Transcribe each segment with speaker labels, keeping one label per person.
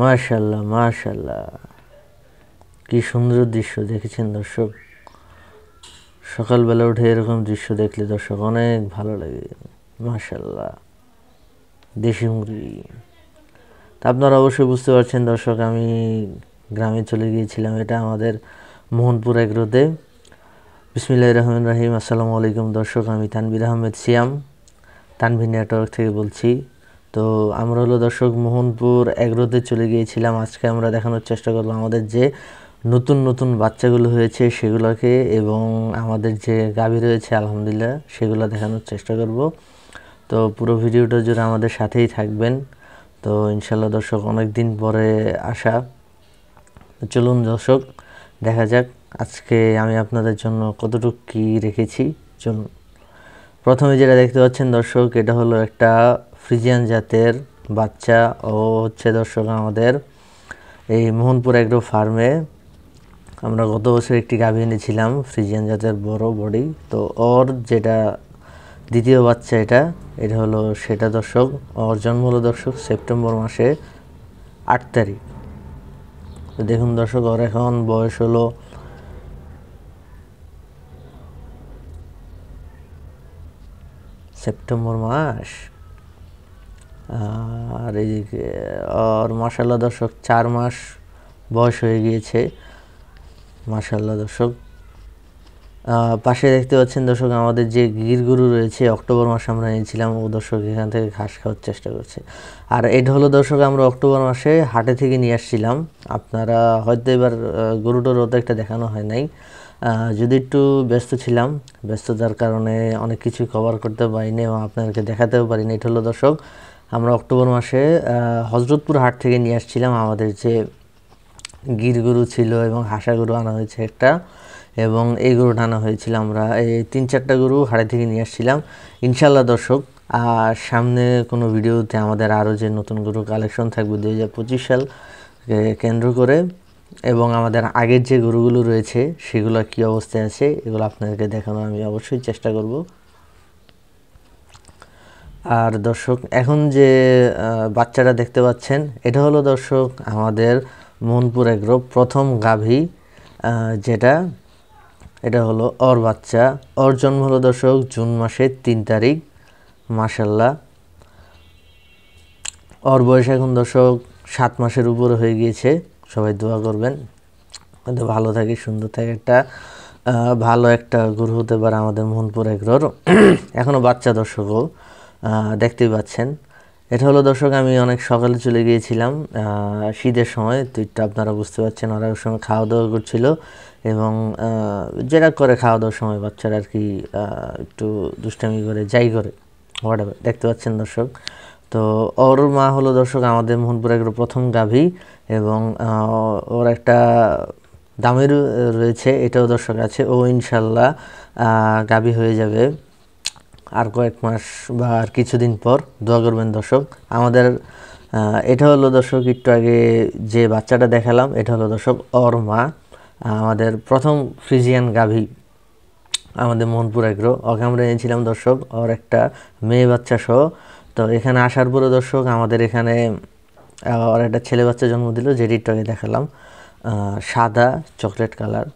Speaker 1: মাশাআল্লাহ মাশাআল্লাহ, কি সুন্দর দৃশ্য দেখেছেন দর্শক। সকালবেলা উঠে এরকম দৃশ্য দেখলে দর্শক অনেক ভালো লাগে। মাশাআল্লাহ, দেশি মুরগি। তা আপনারা অবশ্যই বুঝতে পারছেন দর্শক, আমি গ্রামে চলে গিয়েছিলাম। এটা আমাদের মোহনপুর এগ্রোতে। বিসমিল্লাহির রহমানির রহিম। আসসালামু আলাইকুম দর্শক, আমি তানভীর আহমেদ সিয়াম, তানভীর নেটওয়ার্ক থেকে বলছি। তো আমরা হলো দর্শক মোহনপুর এগ্রোতে চলে গিয়েছিলাম। আজকে আমরা দেখানোর চেষ্টা করবো আমাদের যে নতুন নতুন বাচ্চাগুলো হয়েছে সেগুলোকে, এবং আমাদের যে গাভী রয়েছে আলহামদুলিল্লাহ সেগুলো দেখানোর চেষ্টা করব। তো পুরো ভিডিওটা জুড়ে আমাদের সাথেই থাকবেন। তো ইনশাল্লাহ দর্শক, অনেক দিন পরে আসা। চলুন দর্শক, দেখা যাক আজকে আমি আপনাদের জন্য কতটুকু কী রেখেছি। চলুন, প্রথমে যেটা দেখতে পাচ্ছেন দর্শক, এটা হলো একটা ফ্রিজিয়ান জাতের বাচ্চা। ও হচ্ছে দর্শক আমাদের এই মোহনপুর এগ্রো ফার্মে আমরা গত বছর একটি গাভী এনেছিলাম, ফ্রিজিয়ান জাতের বড় বডি। তো ওর যেটা দ্বিতীয় বাচ্চা, এটা হলো সেটা দর্শক। ওর জন্ম হলো দর্শক সেপ্টেম্বর মাসে 8 তারিখ। তো দেখুন দর্শক, ওর এখন বয়স হলো সেপ্টেম্বর মাস। আর এইদিকে ওর মাশাআল্লাহ দর্শক 4 মাস বয়স হয়ে গিয়েছে। মাশাআল্লাহ দর্শক, পাশে দেখতে পাচ্ছেন দর্শক আমাদের যে গির গরু রয়েছে, অক্টোবর মাসে আমরা নিয়েছিলাম। ও দর্শক এখান থেকে ঘাস খাওয়ার চেষ্টা করছে। আর এটা হলো দর্শক আমরা অক্টোবর মাসে হাটে থেকে নিয়ে আসছিলাম। আপনারা হয়তো এবার গরুটার অত একটা দেখানো হয় নাই, যদি একটু ব্যস্ত ছিলাম। ব্যস্ততার কারণে অনেক কিছু কভার করতে পারিনি এবং আপনাদেরকে দেখাতেও পারিনি। এটা হলো দর্শক আমরা অক্টোবর মাসে হজরতপুর হাট থেকে নিয়ে আসছিলাম। আমাদের যে গির গরু ছিল এবং হাসা গরু আনা হয়েছে একটা, এবং এই গরুটা আনা হয়েছিল। আমরা এই 3-4টা গরু হাটে থেকে নিয়ে আসছিলাম। ইনশাল্লাহ দর্শক, আর সামনে কোনো ভিডিওতে আমাদের আরও যে নতুন গরু কালেকশন থাকবে 2025 সালকে কেন্দ্র করে, এবং আমাদের আগের যে গরুগুলো রয়েছে সেগুলো কী অবস্থায় আছে এগুলো আপনাদেরকে দেখানো আমি অবশ্যই চেষ্টা করব। আর দর্শক, এখন যে বাচ্চাটা দেখতে পাচ্ছেন, এটা হলো দর্শক আমাদের মোহনপুর এগ্রো প্রথম গাভী, যেটা এটা হলো ওর বাচ্চা। ওর জন্ম হলো দর্শক জুন মাসের 3 তারিখ। মাশাল্লাহ, ওর বয়স এখন দর্শক 7 মাসের উপরে হয়ে গিয়েছে। সবাই দোয়া করবেন কিন্তু ভালো থাকে, সুন্দর থাকে, একটা ভালো একটা গরু হতে পারে আমাদের মোহনপুর এগ্রোর। এখনও বাচ্চা দর্শকও দেখতেই পাচ্ছেন। এটা হলো দর্শক আমি অনেক সকালে চলে গিয়েছিলাম শীতের সময়। তো এটা আপনারা বুঝতে পারছেন, ওরা ওই সময় খাওয়া দাওয়া করছিল, এবং যেটা করে খাওয়া দাওয়ার সময় বাচ্চারা আর কি একটু দুষ্টামি করে যাই করে হোয়াটএভার, দেখতে পাচ্ছেন দর্শক। তো ওর মা হলো দর্শক আমাদের মোহনপুর এগ্রো প্রথম গাভী, এবং ওর একটা দামের রয়েছে, এটাও দর্শক আছে। ও ইনশাল্লাহ গাভী হয়ে যাবে আর কয়েক মাস বা আর কিছুদিন পর। দোয়া করবেন দর্শক আমাদের। এটা হলো দর্শক একটু আগে যে বাচ্চাটা দেখালাম, এটা হলো দর্শক ওর মা, আমাদের প্রথম ফ্রিজিয়ান গাভী আমাদের মোহনপুর এগ্রো। ওকে আমরা এনেছিলাম দর্শক ওর একটা মেয়ে বাচ্চা সহ। তো এখানে আসার পরে দর্শক আমাদের এখানে ওর একটা ছেলে বাচ্চা জন্ম দিল, যেটি একটু আগে দেখালাম, সাদা চকলেট কালার।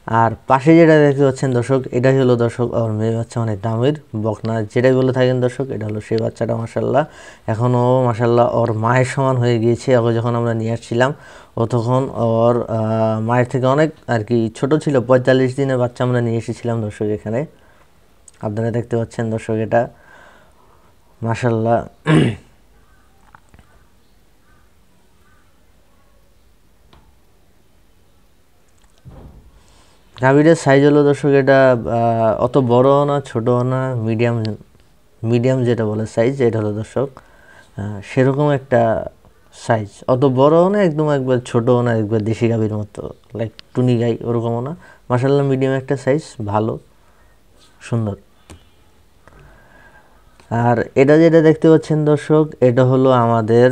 Speaker 1: আর পাশে যেটা দেখতে পাচ্ছেন দর্শক, এটাই হলো দর্শক ওর মেয়ে বাচ্চা, অনেক দামের বকনা যেটাই বলে থাকেন দর্শক, এটা হলো সেই বাচ্চাটা। মাশাল্লাহ, এখনও মাশাল্লাহ ওর মায়ের সমান হয়ে গিয়েছে। ওকে যখন আমরা নিয়ে আসছিলাম ও তখন ওর মায়ের থেকে অনেক আর কি ছোট ছিল। 45 দিনের বাচ্চা আমরা নিয়ে এসেছিলাম দর্শক এখানে। আপনারা দেখতে পাচ্ছেন দর্শক এটা মাশাল্লাহ। গাভীটার সাইজ হলো দর্শক এটা অত বড়ও না ছোটও না, মিডিয়াম, মিডিয়াম যেটা বলে সাইজ, এটা হলো দর্শক সেরকম একটা সাইজ। অত বড়ও না, একদম একবার ছোটও না, একবার দেশি গাভীর মতো লাইক টুনি গাই ওরকমও না। মাশাল্লাহ মিডিয়াম একটা সাইজ, ভালো সুন্দর। আর এটা যেটা দেখতে পাচ্ছেন দর্শক, এটা হলো আমাদের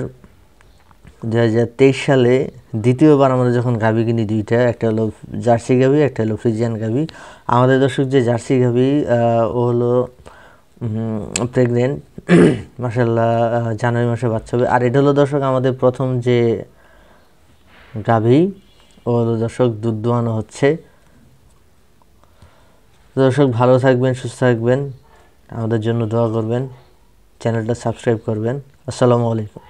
Speaker 1: 2023 সালে দ্বিতীয়বার আমরা যখন গাভী কিনি দুইটা, একটা হলো জার্সি গাভী, একটা হলো ফ্রিজিয়ান গাভী। আমাদের দর্শক যে জার্সি গাভী ও হলো প্রেগনেন্ট, মাশাআল্লাহ জানুয়ারি মাসে বাচ্চা হবে। আর এটা হলো দর্শক আমাদের প্রথম যে গাভী, ও দর্শক দুধ দোয়ানো হচ্ছে। দর্শক ভালো থাকবেন, সুস্থ থাকবেন, আমাদের জন্য দোয়া করবেন, চ্যানেলটা সাবস্ক্রাইব করবেন। আসসালামু আলাইকুম।